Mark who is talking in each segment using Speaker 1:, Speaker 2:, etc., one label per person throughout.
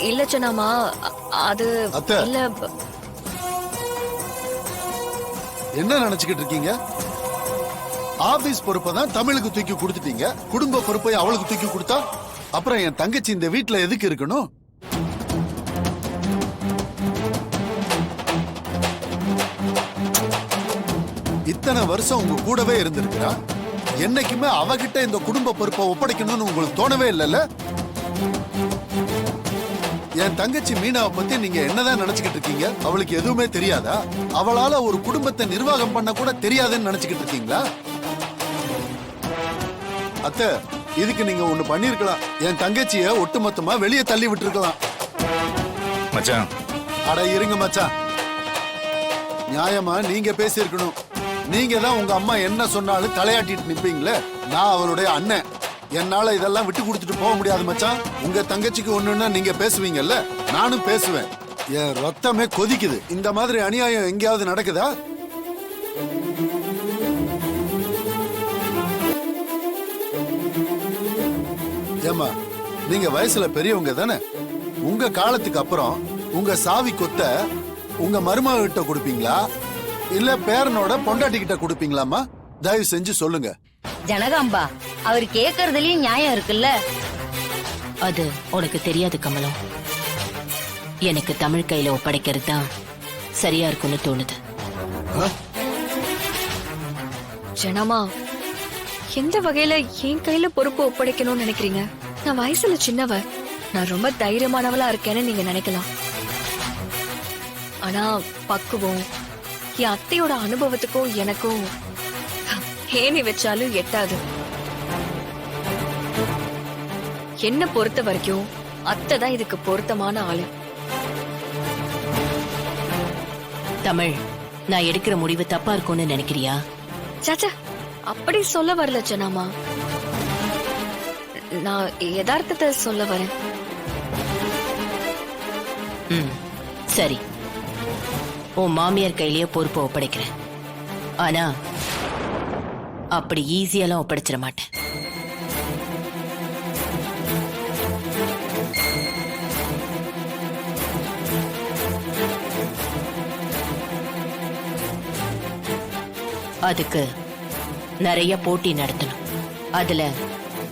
Speaker 1: இல்ல சின்னம்மா, அது
Speaker 2: அத்தை.
Speaker 1: இல்ல.
Speaker 2: என்ன நினைச்சுக்கிட்டு இருக்கீங்க? ஆபீஸ் பொறுப்பை தான் தமிழுக்கு தூக்கி கொடுத்துட்டீங்க. குடும்ப பொறுப்பை அவளுக்கு தூக்கி கொடுத்தா அப்புறம் என் தங்கச்சி இந்த வீட்டுல எதுக்கு இருக்கணும்? இத்தனை வருஷம் உங்க கூடவே இருந்திருக்கிறா. என்னைக்குமே அவகிட்ட இந்த குடும்ப பொறுப்பை ஒப்படைக்கணும்னு உங்களுக்கு தோணவே இல்லைல்ல? என் தங்கச்சி மீனாவை பத்தி நீங்க என்னதான் நினைச்சுக்கிட்டு இருக்கீங்க? அவளுக்கு எதுவுமே தெரியாதா? அவளால ஒரு குடும்பத்தை நிர்வாகம் பண்ண கூட தெரியாதுன்னு நினைச்சுக்கிட்டு இருக்கீங்களா? அத்தை, இதுக்கு நீங்க ஒண்ணு பண்ணிருக்கலாம். என் தங்கச்சிய ஒட்டுமொத்தமா வெளியே தள்ளி விட்டுருக்கலாம்.
Speaker 3: மச்சான்,
Speaker 2: அட இருங்க மச்சான், நியாயமா நீங்க பேசியிருக்கணும். நீங்க தான் உங்க அம்மா என்ன சொன்னாலும் தலையாட்டிட்டு நிப்பீங்களே. நான் அவளுடைய அண்ணன், என்னால இதெல்லாம் விட்டு கொடுத்துட்டு போக முடியாது மச்சான். உங்க தங்கச்சிக்கு ஒண்ணுன்னா நீங்க பேசுவீங்கல்ல, நானும் பேசுவேன். என் ரத்தமே கொதிக்குது. இந்த மாதிரி அநியாயம் எங்கேயாவது நடக்குதா? ஏமா, நீங்க வயசுல பெரியவங்க தானே. உங்க காலத்துக்கு அப்புறம் உங்க சாவி கொத்த உங்க மருமக கிட்ட கொடுப்பீங்களா, இல்ல பேரனோட பொண்டாட்டி கிட்ட கொடுப்பீங்களாமா? தயவு செஞ்சு சொல்லுங்க.
Speaker 4: ஜனகாம்பா, அவர் கேக்குறதுலயும் நியாயம் இருக்குல்ல.
Speaker 5: அது உனக்கு தெரியாது கமலம். எனக்கு தமிழ் கையில ஒப்படைக்கிறது தான் சரியா இருக்கும்னு தோணுது.
Speaker 1: ஜனமா, எந்த வகையில என் கையில பொறுப்பு ஒப்படைக்கணும்னு நினைக்கிறீங்க? நான் வயசுல சின்னவ, நான் ரொம்ப தைரியமானவளா இருக்கேன்னு நீங்க நினைக்கலாம். ஆனா பக்குவம், என் அத்தையோட அனுபவத்துக்கும் எனக்கும் ஏணி வச்சாலும் எட்டாது. என்ன பொறுத்த வரைக்கும் அத்தை தான் இதுக்கு பொருத்தமான ஆளு.
Speaker 5: தமிழ், நான் எடுக்கிற முடிவு தப்பா இருக்கும்னு நினைக்கிறியா?
Speaker 1: சாச்சா, அப்படி சொல்ல வரல ஜனாமா. நான் யதார்த்தத்தை சொல்ல வரேன்.
Speaker 5: சரி, உன் மாமியார் கையிலேயே பொறுப்பை ஒப்படைக்கிறேன். ஆனா அப்படி ஈஸியெல்லாம் ஒப்படைச்சிட மாட்டேன். அதுக்கு நிறைய போட்டி நடத்தணும். அதுல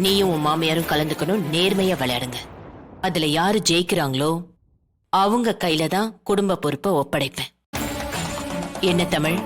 Speaker 5: நீயும் உன் மாமியாரும் கலந்துக்கணும். நேர்மையா விளையாடுங்க. அதுல யாரு ஜெயிக்கிறாங்களோ அவங்க கையில தான் குடும்ப பொறுப்பை ஒப்படைப்பேன். என்ன தமிழ்?